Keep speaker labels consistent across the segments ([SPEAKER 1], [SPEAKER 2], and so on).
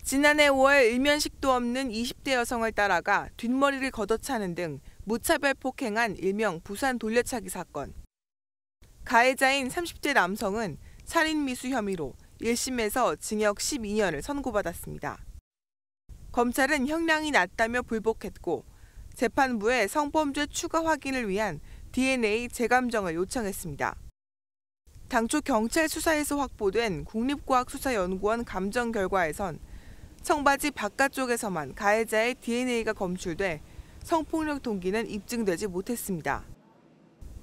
[SPEAKER 1] 지난해 5월 일면식도 없는 20대 여성을 따라가 뒷머리를 걷어차는 등 무차별 폭행한 일명 부산 돌려차기 사건. 가해자인 30대 남성은 살인미수 혐의로 1심에서 징역 12년을 선고받았습니다. 검찰은 형량이 낮다며 불복했고 재판부에 성범죄 추가 확인을 위한 DNA 재감정을 요청했습니다. 당초 경찰 수사에서 확보된 국립과학수사연구원 감정 결과에선 청바지 바깥쪽에서만 가해자의 DNA가 검출돼 성폭력 동기는 입증되지 못했습니다.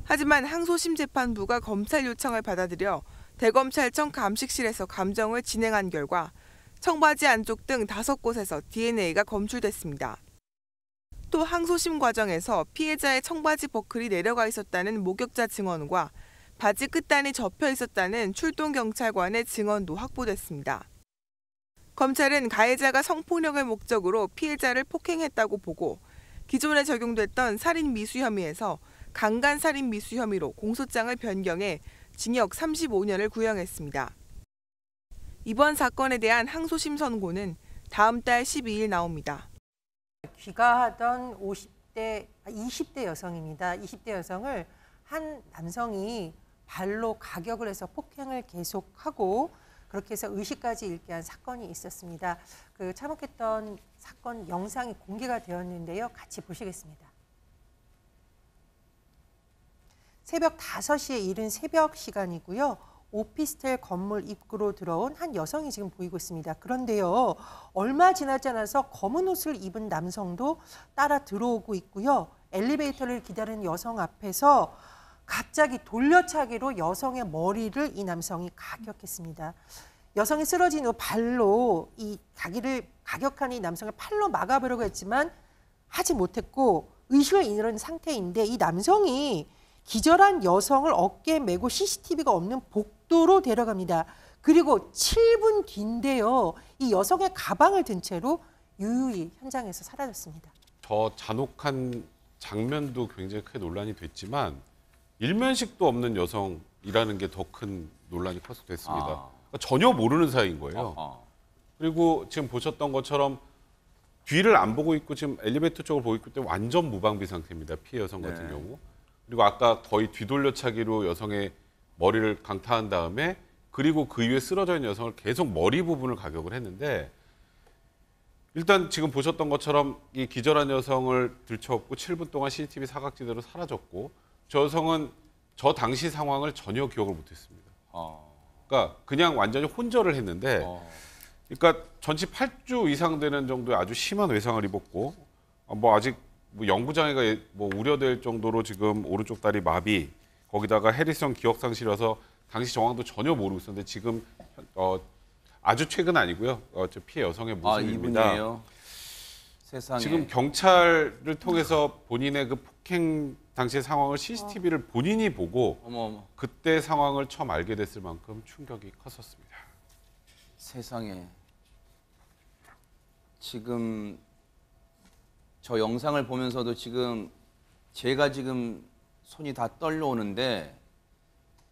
[SPEAKER 1] 하지만 항소심 재판부가 검찰 요청을 받아들여 대검찰청 감식실에서 감정을 진행한 결과 청바지 안쪽 등 5곳에서 DNA가 검출됐습니다. 또 항소심 과정에서 피해자의 청바지 버클이 내려가 있었다는 목격자 증언과 바지 끝단이 접혀 있었다는 출동 경찰관의 증언도 확보됐습니다. 검찰은 가해자가 성폭력을 목적으로 피해자를 폭행했다고 보고 기존에 적용됐던 살인미수 혐의에서 강간살인미수 혐의로 공소장을 변경해 징역 35년을 구형했습니다. 이번 사건에 대한 항소심 선고는 다음 달 12일 나옵니다.
[SPEAKER 2] 귀가하던 20대 여성입니다. 20대 여성을 한 남성이 발로 가격을 해서 폭행을 계속하고 그렇게 해서 의식까지 잃게 한 사건이 있었습니다. 그 참혹했던 사건 영상이 공개가 되었는데요. 같이 보시겠습니다. 새벽 5시에 이른 새벽 시간이고요. 오피스텔 건물 입구로 들어온 한 여성이 지금 보이고 있습니다. 그런데요. 얼마 지나지 않아서 검은 옷을 입은 남성도 따라 들어오고 있고요. 엘리베이터를 기다리는 여성 앞에서 갑자기 돌려차기로 여성의 머리를 이 남성이 가격했습니다. 여성이 쓰러진 후 발로 이 자기를 가격한 이 남성을 팔로 막아보려고 했지만 하지 못했고 의식을 잃은 상태인데 이 남성이 기절한 여성을 어깨에 메고 CCTV가 없는 복도로 데려갑니다. 그리고 7분 뒤인데요. 이 여성의 가방을 든 채로 유유히 현장에서 사라졌습니다.
[SPEAKER 3] 저 잔혹한 장면도 굉장히 크게 논란이 됐지만 일면식도 없는 여성이라는 게 더 큰 논란이 커졌습니다. 그러니까 전혀 모르는 사이인 거예요. 그리고 지금 보셨던 것처럼 뒤를 안 보고 있고 지금 엘리베이터 쪽을 보고 있기 때문에 완전 무방비 상태입니다. 피해 여성 같은 경우. 그리고 아까 거의 뒤돌려차기로 여성의 머리를 강타한 다음에 그리고 그 위에 쓰러져 있는 여성을 계속 머리 부분을 가격을 했는데 일단 지금 보셨던 것처럼 이 기절한 여성을 들쳐업고 7분 동안 CCTV 사각지대로 사라졌고 저 여성은 저 당시 상황을 전혀 기억을 못했습니다. 그러니까 그냥 완전히 혼절을 했는데 그러니까 전치 8주 이상 되는 정도의 아주 심한 외상을 입었고 뭐 아직 뭐 영구장애가 뭐 우려될 정도로 지금 오른쪽 다리 마비 거기다가 해리성 기억 상실이라서 당시 정황도 전혀 모르고 있었는데 지금 아주 최근 아니고요. 저 피해 여성의 모습입니다.
[SPEAKER 4] 이분이에요. 세상에.
[SPEAKER 3] 지금 경찰을 통해서 본인의 그 폭행 당시의 상황을 CCTV를 본인이 보고 그때 상황을 처음 알게 됐을 만큼 충격이 컸었습니다.
[SPEAKER 4] 세상에. 지금 저 영상을 보면서도 지금 제가 지금 손이 다 떨려오는데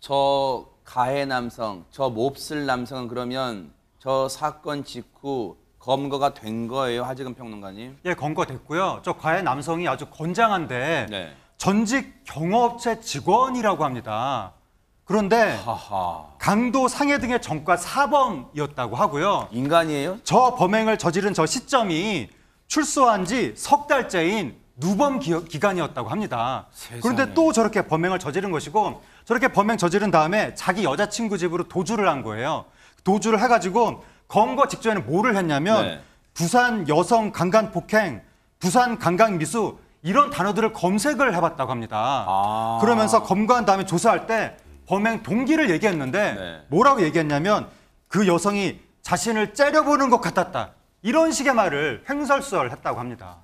[SPEAKER 4] 저 가해 남성, 저 몹쓸 남성은 그러면 저 사건 직후 검거가 된 거예요, 하재근 평론가님?
[SPEAKER 5] 예, 검거됐고요. 저 가해 남성이 아주 건장한데
[SPEAKER 4] 네.
[SPEAKER 5] 전직 경호업체 직원이라고 합니다. 그런데 강도 상해 등의 전과 사범이었다고 하고요.
[SPEAKER 4] 인간이에요?
[SPEAKER 5] 저 범행을 저지른 저 시점이 출소한 지 석 달째인 누범 기간이었다고 합니다.
[SPEAKER 4] 세상에.
[SPEAKER 5] 그런데 또 저렇게 범행을 저지른 것이고 저렇게 범행 저지른 다음에 자기 여자친구 집으로 도주를 한 거예요. 도주를 해가지고 검거 직전에는 뭐를 했냐면 부산 여성 강간 폭행, 부산 강간 미수 이런 단어들을 검색을 해봤다고 합니다. 그러면서 검거한 다음에 조사할 때 범행 동기를 얘기했는데 뭐라고 얘기했냐면 그 여성이 자신을 째려보는 것 같았다. 이런 식의 말을 횡설수설했다고 합니다.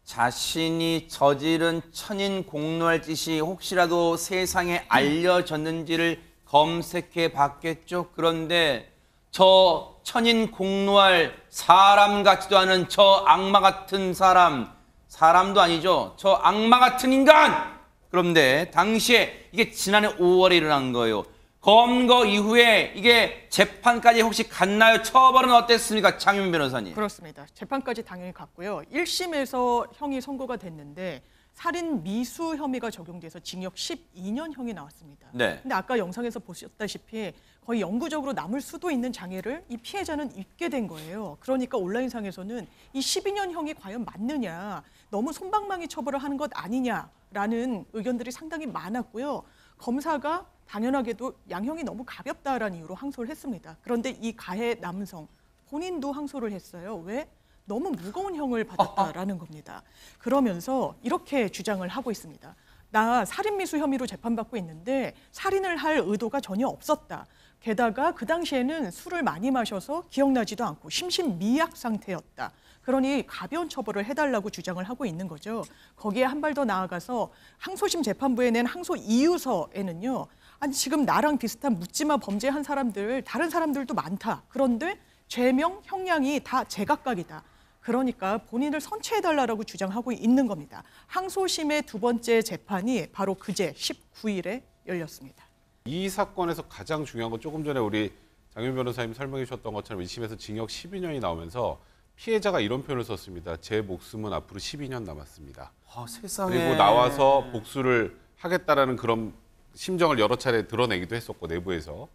[SPEAKER 4] 자신이 저지른 천인 공노할 짓이 혹시라도 세상에 알려졌는지를 검색해 봤겠죠. 그런데 저 천인 공노할 사람 같지도 않은 저 악마 같은 사람도 아니죠. 저 악마 같은 인간! 그런데 당시에 이게 지난해 5월에 일어난 거예요. 검거 이후에 이게 재판까지 혹시 갔나요? 처벌은 어땠습니까? 장윤 변호사님.
[SPEAKER 6] 그렇습니다. 재판까지 당연히 갔고요. 1심에서 형이 선고가 됐는데 살인 미수 혐의가 적용돼서 징역 12년형이 나왔습니다.
[SPEAKER 4] 네.
[SPEAKER 6] 근데 아까 영상에서 보셨다시피 거의 영구적으로 남을 수도 있는 장애를 이 피해자는 입게 된 거예요. 그러니까 온라인상에서는 이 12년형이 과연 맞느냐, 너무 솜방망이 처벌을 하는 것 아니냐라는 의견들이 상당히 많았고요. 검사가 당연하게도 양형이 너무 가볍다라는 이유로 항소를 했습니다. 그런데 이 가해 남성 본인도 항소를 했어요. 왜? 너무 무거운 형을 받았다라는 겁니다. 그러면서 이렇게 주장을 하고 있습니다. 나 살인미수 혐의로 재판받고 있는데 살인을 할 의도가 전혀 없었다. 게다가 그 당시에는 술을 많이 마셔서 기억나지도 않고 심신미약 상태였다. 그러니 가벼운 처벌을 해달라고 주장을 하고 있는 거죠. 거기에 한 발 더 나아가서 항소심 재판부에 낸 항소 이유서에는요. 아니 지금 나랑 비슷한 묻지마 범죄한 사람들, 다른 사람들도 많다. 그런데 죄명, 형량이 다 제각각이다. 그러니까 본인을 선처해달라고 주장하고 있는 겁니다. 항소심의 두 번째 재판이 바로 그제 19일에 열렸습니다.
[SPEAKER 3] 이 사건에서 가장 중요한 건 조금 전에 우리 장윤 변호사님 설명해 주셨던 것처럼 1심에서 징역 12년이 나오면서 피해자가 이런 표현을 썼습니다. 제 목숨은 앞으로 12년 남았습니다.
[SPEAKER 4] 아, 세상에.
[SPEAKER 3] 그리고 나와서 복수를 하겠다라는 그런 심정을 여러 차례 드러내기도 했었고 내부에서.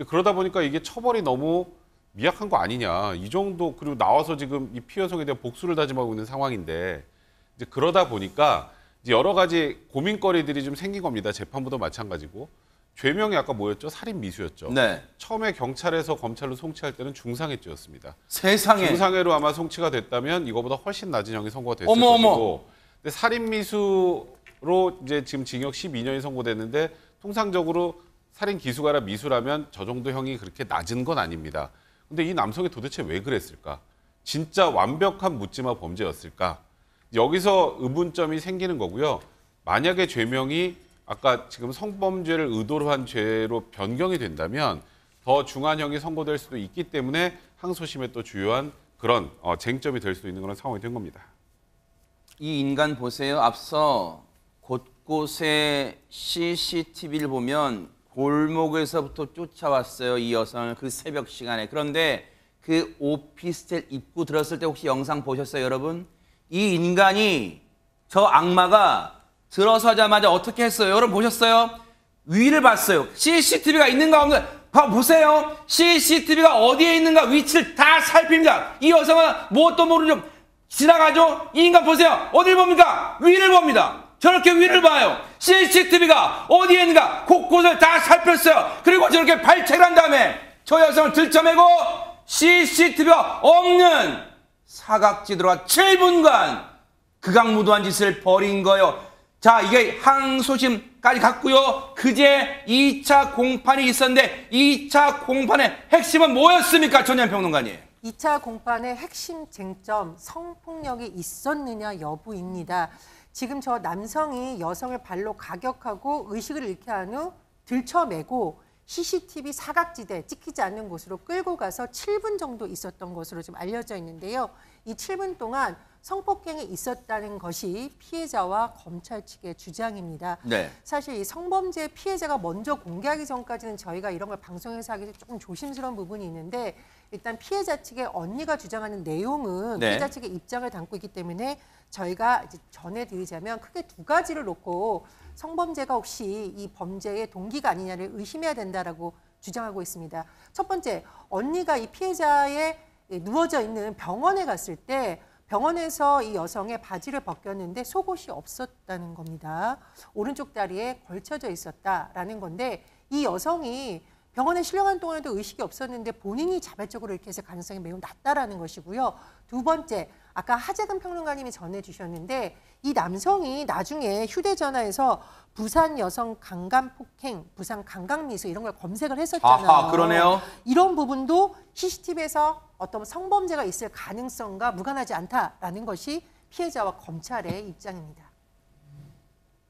[SPEAKER 3] 그러다 보니까 이게 처벌이 너무 미약한 거 아니냐. 이 정도 그리고 나와서 지금 이 피해 여성에 대한 복수를 다짐하고 있는 상황인데 이제 그러다 보니까 이제 여러 가지 고민거리들이 좀 생긴 겁니다. 재판부도 마찬가지고. 죄명이 아까 뭐였죠? 살인 미수였죠.
[SPEAKER 4] 네.
[SPEAKER 3] 처음에 경찰에서 검찰로 송치할 때는 중상해죄였습니다.
[SPEAKER 4] 세상에.
[SPEAKER 3] 중상해로 아마 송치가 됐다면 이거보다 훨씬 낮은 형이 선고가 됐을
[SPEAKER 4] 어머,
[SPEAKER 3] 것이고. 근데 살인 미수로 이제 지금 징역 12년이 선고됐는데 통상적으로 살인 기수가라 미수라면 저 정도 형이 그렇게 낮은 건 아닙니다. 근데 이 남성이 도대체 왜 그랬을까? 진짜 완벽한 묻지마 범죄였을까? 여기서 의문점이 생기는 거고요. 만약에 죄명이 아까 지금 성범죄를 의도로 한 죄로 변경이 된다면 더 중한 형이 선고될 수도 있기 때문에 항소심의 또 주요한 그런 쟁점이 될 수 있는 그런 상황이 된 겁니다.
[SPEAKER 4] 이 인간 보세요. 앞서 곳곳에 CCTV를 보면 골목에서부터 쫓아왔어요. 이 여성을 그 새벽 시간에. 그런데 그 오피스텔 입구 들었을 때 혹시 영상 보셨어요, 여러분? 이 인간이 저 악마가 들어서자마자 어떻게 했어요? 여러분 보셨어요? 위를 봤어요. CCTV가 있는가 없는가 보세요. CCTV가 어디에 있는가 위치를 다 살핍니다. 이 여성은 무엇도 모르는 척 지나가죠? 이 인간 보세요. 어딜 봅니까? 위를 봅니다. 저렇게 위를 봐요. CCTV가 어디에 있는가 곳곳을 다 살폈어요. 그리고 저렇게 발책을 한 다음에 저 여성을 들쳐매고 CCTV가 없는 사각지 들어가 7분간 극악무도한 짓을 벌인 거예요. 자, 이게 항소심까지 갔고요. 그제 2차 공판이 있었는데 2차 공판의 핵심은 뭐였습니까? 전현 평론가님.
[SPEAKER 2] 2차 공판의 핵심 쟁점, 성폭력이 있었느냐 여부입니다. 지금 저 남성이 여성을 발로 가격하고 의식을 잃게 한 후 들쳐매고 CCTV 사각지대 찍히지 않는 곳으로 끌고 가서 7분 정도 있었던 것으로 좀 알려져 있는데요. 이 7분 동안 성폭행이 있었다는 것이 피해자와 검찰 측의 주장입니다.
[SPEAKER 4] 네.
[SPEAKER 2] 사실 이 성범죄 피해자가 먼저 공개하기 전까지는 저희가 이런 걸 방송에서 하기 조금 조심스러운 부분이 있는데 일단 피해자 측의 언니가 주장하는 내용은
[SPEAKER 4] 네.
[SPEAKER 2] 피해자 측의 입장을 담고 있기 때문에 저희가 이제 전해드리자면 크게 두 가지를 놓고 성범죄가 혹시 이 범죄의 동기가 아니냐를 의심해야 된다라고 주장하고 있습니다. 첫 번째, 언니가 이 피해자의 누워져 있는 병원에 갔을 때 병원에서 이 여성의 바지를 벗겼는데 속옷이 없었다는 겁니다. 오른쪽 다리에 걸쳐져 있었다라는 건데 이 여성이 병원에 실려간 동안에도 의식이 없었는데 본인이 자발적으로 이렇게 했을 가능성이 매우 낮다라는 것이고요. 두 번째, 아까 하재근 평론가님이 전해주셨는데 이 남성이 나중에 휴대전화에서 부산 여성 강간폭행, 부산 강간미수 이런 걸 검색을 했었잖아요.
[SPEAKER 4] 아하, 그러네요.
[SPEAKER 2] 이런 부분도 CCTV에서 어떤 성범죄가 있을 가능성과 무관하지 않다라는 것이 피해자와 검찰의 입장입니다.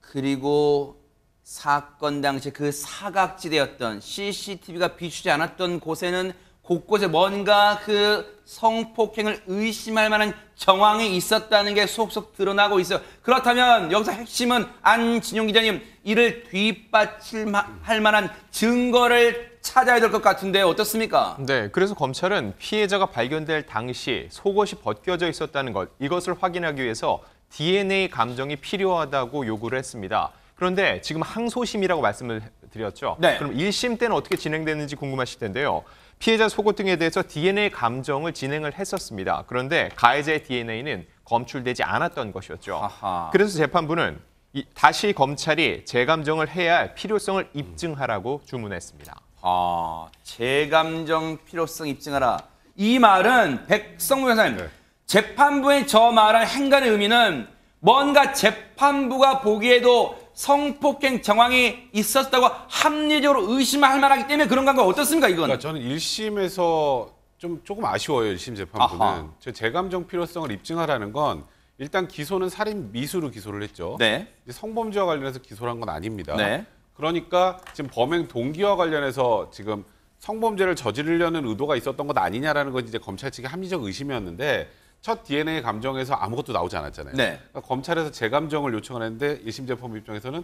[SPEAKER 4] 그리고 사건 당시 그 사각지대였던 CCTV가 비추지 않았던 곳에는 곳곳에 뭔가 그 성폭행을 의심할 만한 정황이 있었다는 게 속속 드러나고 있어요. 그렇다면 여기서 핵심은 안진용 기자님, 이를 뒷받침할 만한 증거를 찾아야 될 것 같은데 어떻습니까?
[SPEAKER 7] 네, 그래서 검찰은 피해자가 발견될 당시 속옷이 벗겨져 있었다는 것, 이것을 확인하기 위해서 DNA 감정이 필요하다고 요구를 했습니다. 그런데 지금 항소심이라고 말씀을 드렸죠.
[SPEAKER 4] 네.
[SPEAKER 7] 그럼 1심 때는 어떻게 진행됐는지 궁금하실 텐데요. 피해자 속옷 등에 대해서 DNA 감정을 진행을 했었습니다. 그런데 가해자의 DNA는 검출되지 않았던 것이었죠.
[SPEAKER 4] 아하.
[SPEAKER 7] 그래서 재판부는 다시 검찰이 재감정을 해야 할 필요성을 입증하라고 주문했습니다.
[SPEAKER 4] 재감정 필요성 입증하라. 이 말은 백성무 변호사님,
[SPEAKER 3] 네.
[SPEAKER 4] 재판부의 저 말한 행간의 의미는 뭔가 재판부가 보기에도 성폭행 정황이 있었다고 합리적으로 의심할 만하기 때문에 그런 건가 어떻습니까, 이건?
[SPEAKER 3] 그러니까 저는 1심에서 조금 아쉬워요. 1심 재판부는.
[SPEAKER 4] 아하.
[SPEAKER 3] 재감정 필요성을 입증하라는 건 일단 기소는 살인 미수로 기소를 했죠.
[SPEAKER 4] 네.
[SPEAKER 3] 이제 성범죄와 관련해서 기소를 한 건 아닙니다.
[SPEAKER 4] 네.
[SPEAKER 3] 그러니까 지금 범행 동기와 관련해서 지금 성범죄를 저지르려는 의도가 있었던 것 아니냐라는 건 이제 검찰 측의 합리적 의심이었는데 첫 DNA 감정에서 아무것도 나오지 않았잖아요.
[SPEAKER 4] 네.
[SPEAKER 3] 그러니까 검찰에서 재감정을 요청을 했는데 1심 재판부 입장에서는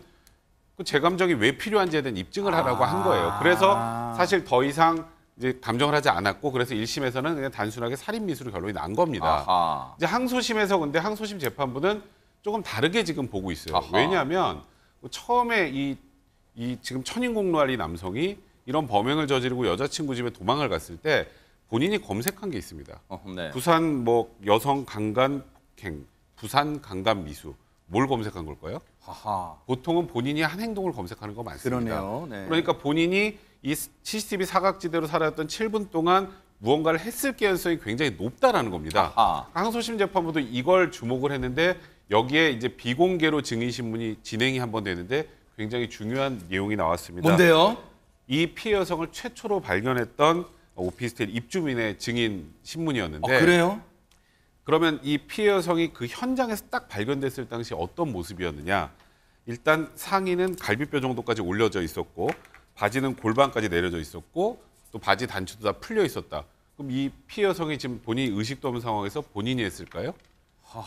[SPEAKER 3] 그 재감정이 왜 필요한지에 대한 입증을 하라고 한 거예요. 그래서 사실 더 이상 이제 감정을 하지 않았고 그래서 1심에서는 그냥 단순하게 살인 미수로 결론이 난 겁니다.
[SPEAKER 4] 아하.
[SPEAKER 3] 이제 항소심에서 근데 항소심 재판부는 조금 다르게 지금 보고 있어요.
[SPEAKER 4] 아하.
[SPEAKER 3] 왜냐하면 처음에 이 지금 천인공노할 이 남성이 이런 범행을 저지르고 여자친구 집에 도망을 갔을 때 본인이 검색한 게 있습니다.
[SPEAKER 4] 네.
[SPEAKER 3] 부산 뭐 여성 강간 폭행, 부산 강간 미수 뭘 검색한 걸까요?
[SPEAKER 4] 하하.
[SPEAKER 3] 보통은 본인이 한 행동을 검색하는 거 많습니다.
[SPEAKER 4] 그러네요. 네.
[SPEAKER 3] 그러니까 본인이 이 CCTV 사각지대로 살았던 7분 동안 무언가를 했을 가능성이 굉장히 높다라는 겁니다.
[SPEAKER 4] 아하.
[SPEAKER 3] 항소심 재판부도 이걸 주목을 했는데 여기에 이제 비공개로 증인 신문이 진행이 한번 되는데 굉장히 중요한 내용이 나왔습니다.
[SPEAKER 4] 뭔데요?
[SPEAKER 3] 이 피해 여성을 최초로 발견했던 오피스텔 입주민의 증인 신문이었는데
[SPEAKER 4] 그래요?
[SPEAKER 3] 그러면 이 피해 여성이 그 현장에서 딱 발견됐을 당시 어떤 모습이었느냐? 일단 상의는 갈비뼈 정도까지 올려져 있었고 바지는 골반까지 내려져 있었고 또 바지 단추도 다 풀려 있었다. 그럼 이 피해 여성이 지금 본인이 의식도 없는 상황에서 본인이 했을까요?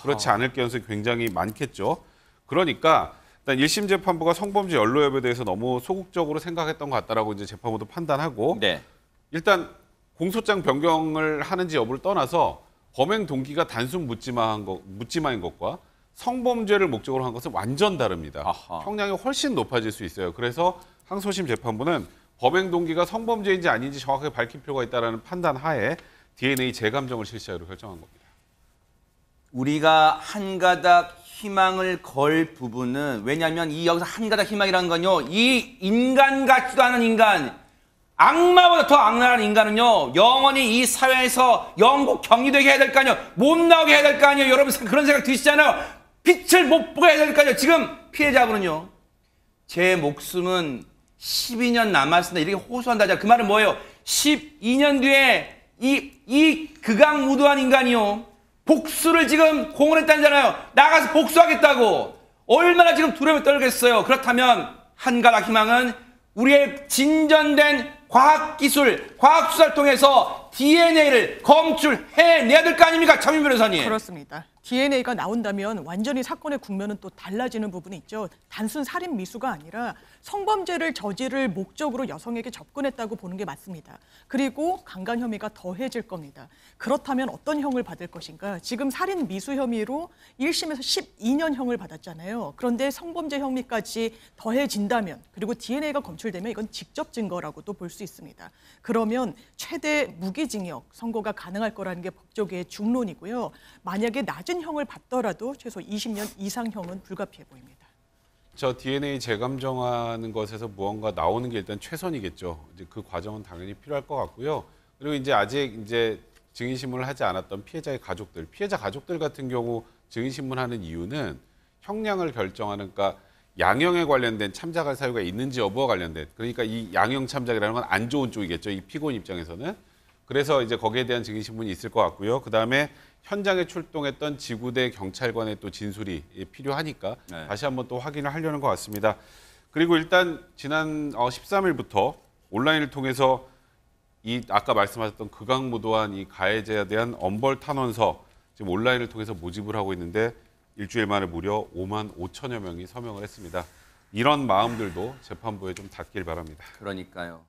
[SPEAKER 3] 그렇지 않을 가능성이 굉장히 많겠죠. 그러니까 일단 1심 재판부가 성범죄 연루 여부에 대해서 너무 소극적으로 생각했던 것 같다라고 이제 재판부도 판단하고
[SPEAKER 4] 네.
[SPEAKER 3] 일단 공소장 변경을 하는지 여부를 떠나서 범행 동기가 단순 묻지마인 것과 성범죄를 목적으로 한 것은 완전 다릅니다.
[SPEAKER 4] 아하.
[SPEAKER 3] 형량이 훨씬 높아질 수 있어요. 그래서 항소심 재판부는 범행 동기가 성범죄인지 아닌지 정확하게 밝힐 필요가 있다는 판단 하에 DNA 재감정을 실시하기로 결정한 겁니다.
[SPEAKER 4] 우리가 한 가닥 희망을 걸 부분은 왜냐하면 이 여기서 한 가닥 희망이라는 건요. 이 인간 같지도 않은 인간, 악마보다 더 악랄한 인간은요. 영원히 이 사회에서 영구 격리되게 해야 될 거 아니에요. 못 나오게 해야 될 거 아니에요. 여러분 그런 생각 드시잖아요. 빛을 못 보게 해야 될 거 아니에요. 지금 피해자분은요. 제 목숨은 12년 남았습니다. 이렇게 호소한다잖아요. 그 말은 뭐예요? 12년 뒤에 이 극악무도한 인간이요. 복수를 지금 공언했다잖아요. 나가서 복수하겠다고. 얼마나 지금 두려움에 떨겠어요. 그렇다면 한 가닥 희망은 우리의 진전된 과학기술, 과학수사를 통해서 DNA를 검출해내야 될 거 아닙니까? 차민 변호사님.
[SPEAKER 6] 그렇습니다. DNA가 나온다면 완전히 사건의 국면은 또 달라지는 부분이 있죠. 단순 살인 미수가 아니라 성범죄를 저지를 목적으로 여성에게 접근했다고 보는 게 맞습니다. 그리고 강간 혐의가 더해질 겁니다. 그렇다면 어떤 형을 받을 것인가? 지금 살인 미수 혐의로 1심에서 12년형을 받았잖아요. 그런데 성범죄 혐의까지 더해진다면 그리고 DNA가 검출되면 이건 직접 증거라고도 볼 수 있습니다. 그러면 최대 무기징역 선고가 가능할 거라는 게 법조계의 중론이고요. 만약에 낮은 형을 받더라도 최소 20년 이상형은 불가피해 보입니다.
[SPEAKER 3] 저 DNA 재감정하는 것에서 무언가 나오는 게 일단 최선이겠죠. 이제 그 과정은 당연히 필요할 것 같고요. 그리고 이제 아직 이제 증인 신문을 하지 않았던 피해자 가족들 같은 경우 증인 신문하는 이유는 형량을 결정하는, 그러니까 양형에 관련된 참작할 사유가 있는지 여부와 관련된, 그러니까 이 양형 참작이라는 건 안 좋은 쪽이겠죠. 이 피고인 입장에서는. 그래서 이제 거기에 대한 증인 신문이 있을 것 같고요. 그 다음에 현장에 출동했던 지구대 경찰관의 또 진술이 필요하니까
[SPEAKER 4] 네.
[SPEAKER 3] 다시 한번 또 확인을 하려는 것 같습니다. 그리고 일단 지난 13일부터 온라인을 통해서 이 아까 말씀하셨던 극악무도한 이 가해자에 대한 엄벌 탄원서 지금 온라인을 통해서 모집을 하고 있는데 일주일 만에 무려 5만 5천여 명이 서명을 했습니다. 이런 마음들도 재판부에 좀 닿길 바랍니다.
[SPEAKER 4] 그러니까요.